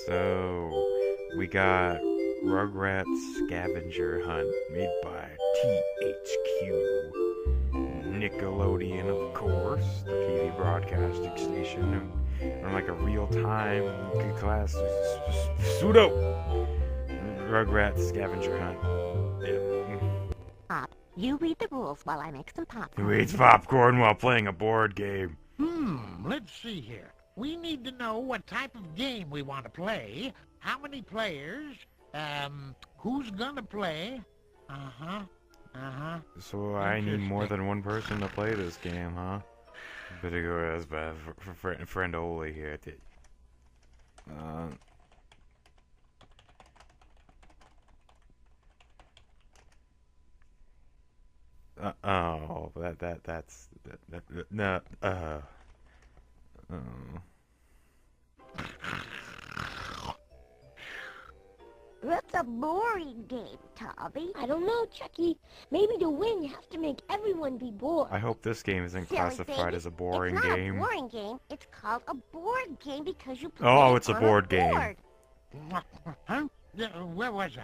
So, we got Rugrats Scavenger Hunt made by THQ. Nickelodeon, of course, the TV broadcasting station, and like a real-time class pseudo Rugrats Scavenger Hunt. Yeah. Pop, you read the rules while I make some popcorn. Who eats popcorn while playing a board game? Let's see here. We need to know what type of game we want to play, how many players, who's gonna play. So I need more than one person to play this game, huh? Better go as bad for friend Oli here. Oh, that's no. That's a boring game, Tommy. I don't know, Chucky. Maybe to win, you have to make everyone be bored. I hope this game isn't Silly classified baby. as a boring It's not game. a boring game. It's called a board game because you play Oh, it it's a on board game. board. Huh? Where was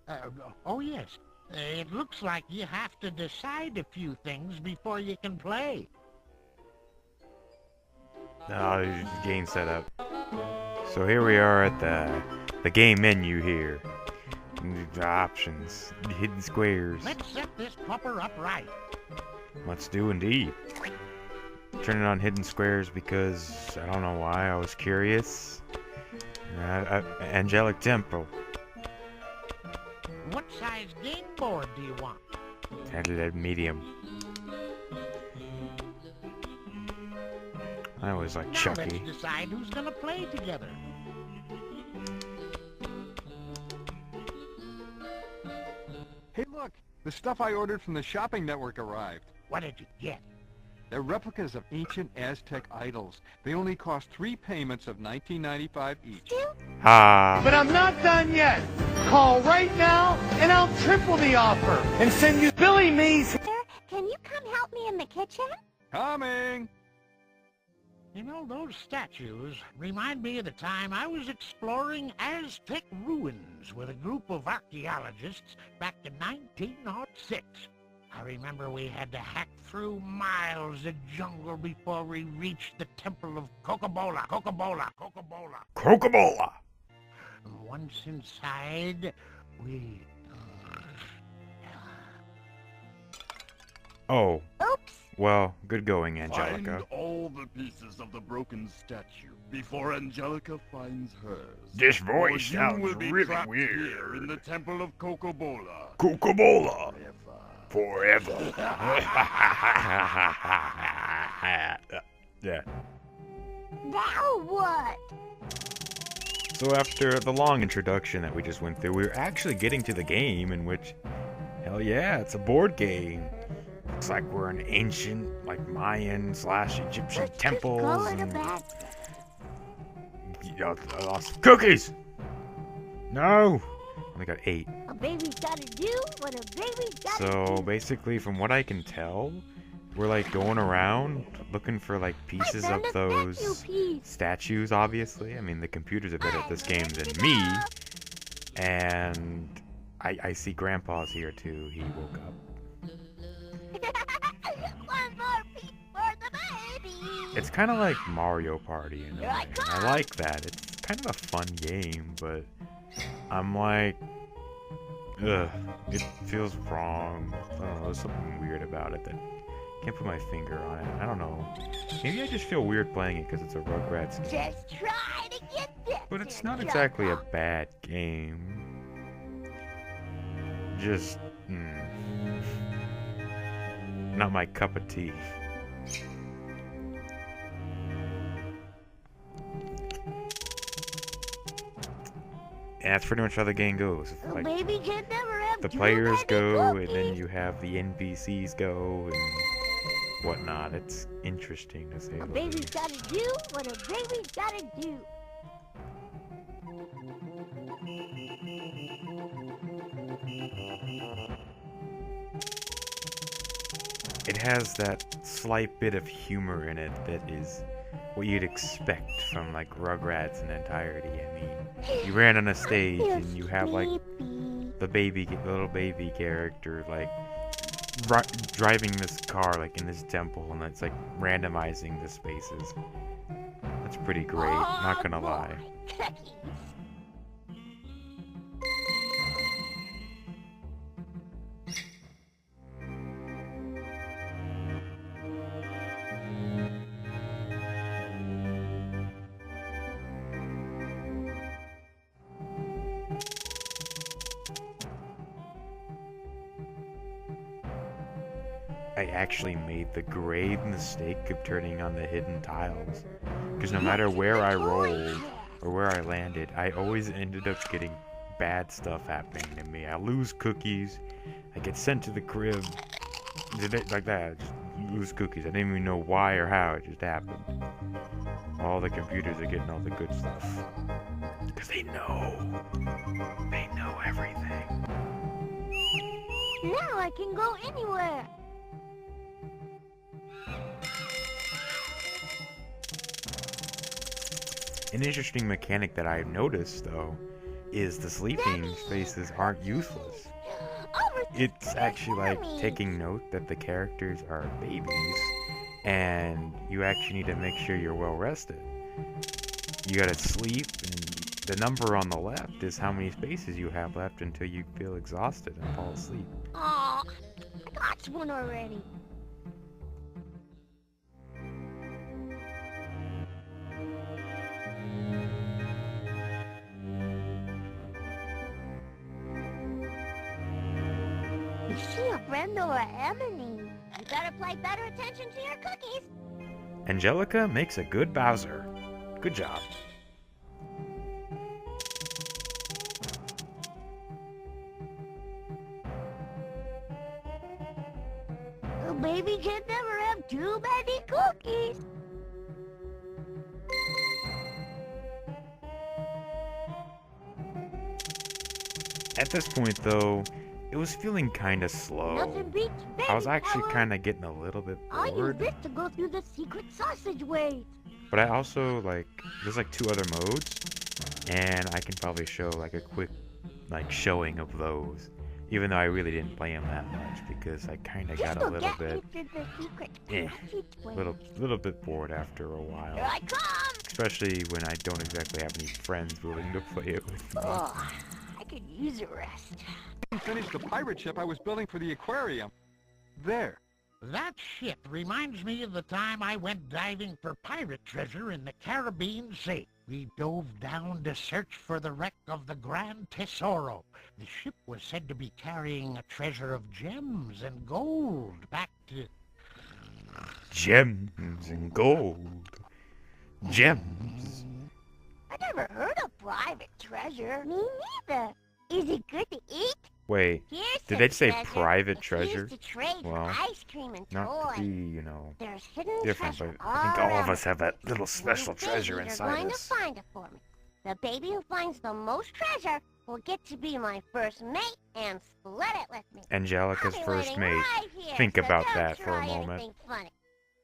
I? Oh, yes. It looks like you have to decide a few things before you can play. Oh, game setup. So here we are at the game menu here. The options, hidden squares. Let's set this pupper up right. Let's do indeed. Turning on hidden squares because I don't know why. I was curious. Angelic Temple. What size game board do you want? Medium. I always like Now Chucky. let's decide who's gonna play together. Hey, look! The stuff I ordered from the shopping network arrived. What did you get? They're replicas of ancient Aztec idols. They only cost 3 payments of $19.95 each. Ha! But I'm not done yet. Call right now, and I'll triple the offer and send you Billy Mays. Sir, can you come help me in the kitchen? Coming! You know, those statues remind me of the time I was exploring Aztec ruins with a group of archaeologists back in 1906. I remember we had to hack through miles of jungle before we reached the temple of Coca-Cola. Coca-Cola! Once inside, we... Oh, Oops. well, good going, Angelica. Find all the pieces of the broken statue before Angelica finds hers. This voice Or sounds you will be really trapped weird. here in the temple of Coca-Cola. Coca-Cola! Forever. Forever. Yeah. Now what? So after the long introduction that we just went through, we're actually getting to the game in which, hell yeah, it's a board game. Looks like we're in ancient, like Mayan/Egyptian Let's temples. just call it a and bad. I lost cookies. No, only got 8. A baby's gotta do what a baby's gotta So do. basically, from what I can tell, we're like going around looking for like pieces of found a those statue piece. statues. Obviously, I mean the computer's are better at this game than me, and I see Grandpa's here too. He woke up. One more piece for the baby. It's kind of like Mario Party in a Here I way. I like that. It's kind of a fun game, but I'm like, ugh, it feels wrong. I don't know, there's something weird about it that can't put my finger on it. I don't know. Maybe I just feel weird playing it because it's a Rugrats game. Just try to get this. But it's not Angelica. exactly a bad game. Just, not my cup of tea. And that's pretty much how the game goes. A Like, baby can never have the too players many go, and then cookies. you have the NPCs go, and whatnot. It's interesting to say A the baby's least. gotta do what a baby's gotta do. It has that slight bit of humor in it that is what you'd expect from like Rugrats in entirety. I mean, you ran on a stage and you have like the little baby character like driving this car like in this temple, and it's like randomizing the spaces. That's pretty great, not gonna lie. I actually made the grave mistake of turning on the hidden tiles, because no matter where I rolled or where I landed, I always ended up getting bad stuff happening to me. I lose cookies, I get sent to the crib, like that, I just lose cookies. I didn't even know why or how, it just happened. All the computers are getting all the good stuff, because they know everything. Now I can go anywhere. An interesting mechanic that I've noticed, though, is the sleeping spaces aren't useless. It's actually like taking note that the characters are babies, and you actually need to make sure you're well rested. You gotta sleep, and the number on the left is how many spaces you have left until you feel exhausted and fall asleep. Aw, I got one already. Is she a Brenda or a Emily? You better pay better attention to your cookies. Angelica makes a good Bowser. Good job. A baby can never have too many cookies. At this point, though, it was feeling kinda slow. Nothing beats baby I was actually power. kinda getting a little bit I'll use bored. this to go through the secret sausage ways. But I also, like, there's like 2 other modes, and I can probably show like a quick, like, showing of those. Even though I really didn't play them that much, because I kinda got a little bit, little bit bored after a Here while. I come! Especially when I don't exactly have any friends willing to play it with me. Oh, I could use a rest. I finished the pirate ship I was building for the aquarium. There. That ship reminds me of the time I went diving for pirate treasure in the Caribbean Sea. We dove down to search for the wreck of the Grand Tesoro. The ship was said to be carrying a treasure of gems and gold back to... Gems and gold. Gems. I never heard of private treasure. Me neither. Is it good to eat? Wait, Here's did some they say treasure. private It's treasure? used to trade Well, for ice cream and Not to be, toys. you know, There's hidden different, treasure but I think all of around us have that little special The treasure babies inside are going us. to find it for me. The baby who finds the most treasure will get to be my first mate and split it with me. Angelica's I'll be first waiting mate. right here, Think so about don't that for a try moment. anything funny.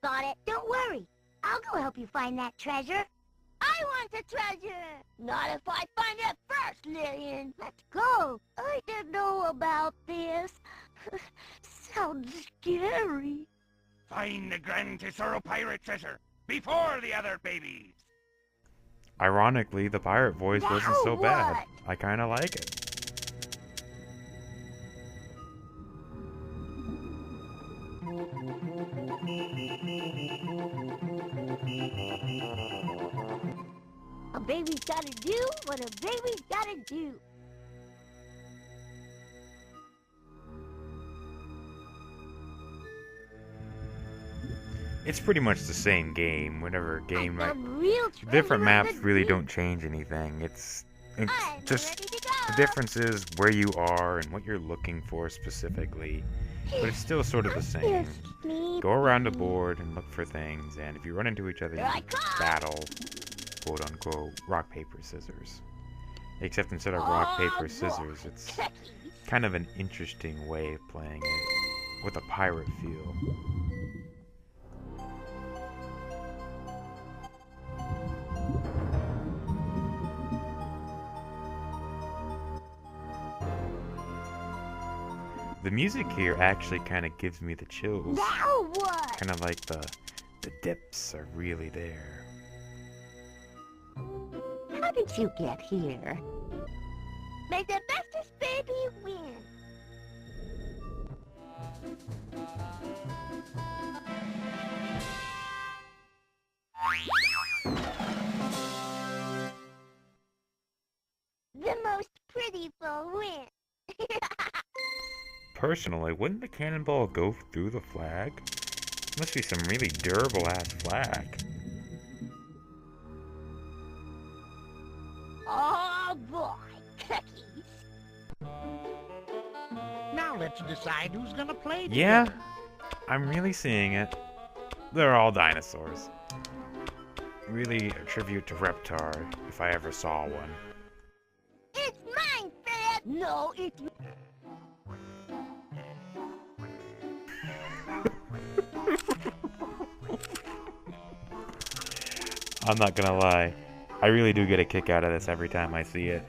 Got it? Don't worry. I'll go help you find that treasure. I want the treasure. Not if I find it first, Lillian. Let's go. I didn't know about this. Sounds scary. Find the Grand Tesoro pirate treasure before the other babies. Ironically, the pirate voice wasn't so Now bad. what? I kinda like it. A baby's gotta do what a baby's gotta do. It's pretty much the same game. Whatever game, like, I'm real different treasure maps of the really deep. don't change anything. It's I'm just ready to go. the difference is where you are and what you're looking for specifically. But it's still sort of the same. Go around the board and look for things, and if you run into each other, you Here I can come. battle, quote unquote, rock, paper, scissors. Except instead of rock, paper, scissors, it's kind of an interesting way of playing it, with a pirate feel. The music here actually kind of gives me the chills. Now what? Kind of like the dips are really there. How did you get here? May the bestest baby win. The most prettiful win. Personally, wouldn't the cannonball go through the flag? Must be some really durable ass flag. Oh boy, cookies. Now let's decide who's gonna play together. Yeah, I'm really seeing it. They're all dinosaurs. Really a tribute to Reptar, if I ever saw one. It's mine, Philip. No, it's I'm not gonna lie, I really do get a kick out of this every time I see it.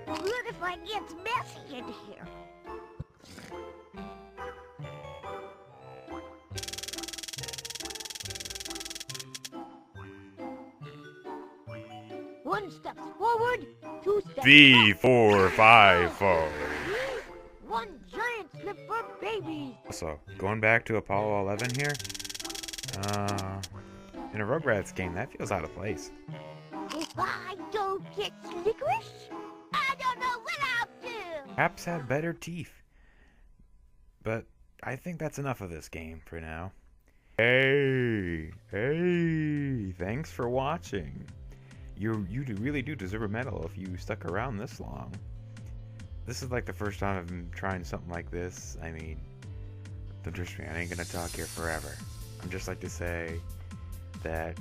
What if I get messy in here? One step forward, two steps back. 4, 5, 4. One giant slip for babies. So, going back to Apollo 11 here, in a Rugrats game, that feels out of place. If I don't get licorice, I don't know what I'll do. Perhaps have better teeth. But I think that's enough of this game for now. Hey, thanks for watching. You really do deserve a medal if you stuck around this long. This is like the first time I'm trying something like this. I mean, trust me, I ain't gonna talk here forever. I'm just like to say that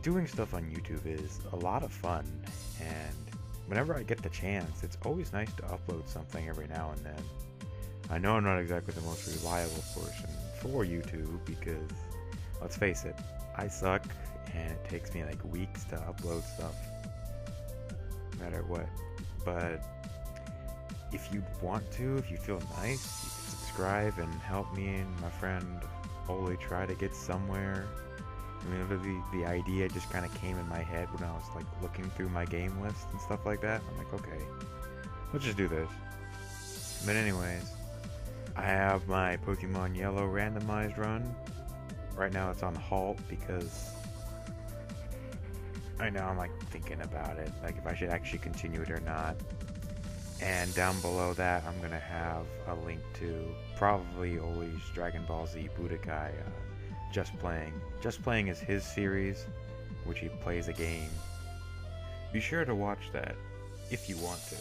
doing stuff on YouTube is a lot of fun, and whenever I get the chance, it's always nice to upload something every now and then. I know I'm not exactly the most reliable person for YouTube because, let's face it, I suck and it takes me like weeks to upload stuff, no matter what. But if you want to, if you feel nice, you can subscribe and help me and my friend Oli try to get somewhere. I mean, the idea just kind of came in my head when I was like looking through my game list and stuff like that. I'm like, okay, let's just do this. But anyways, I have my Pokemon Yellow randomized run. Right now it's on halt because right now I'm like thinking about it, like if I should actually continue it or not. And down below that I'm gonna have a link to probably Oli's Dragon Ball Z Budokai Just Playing. Just Playing is his series, which he plays a game. Be sure to watch that if you want to.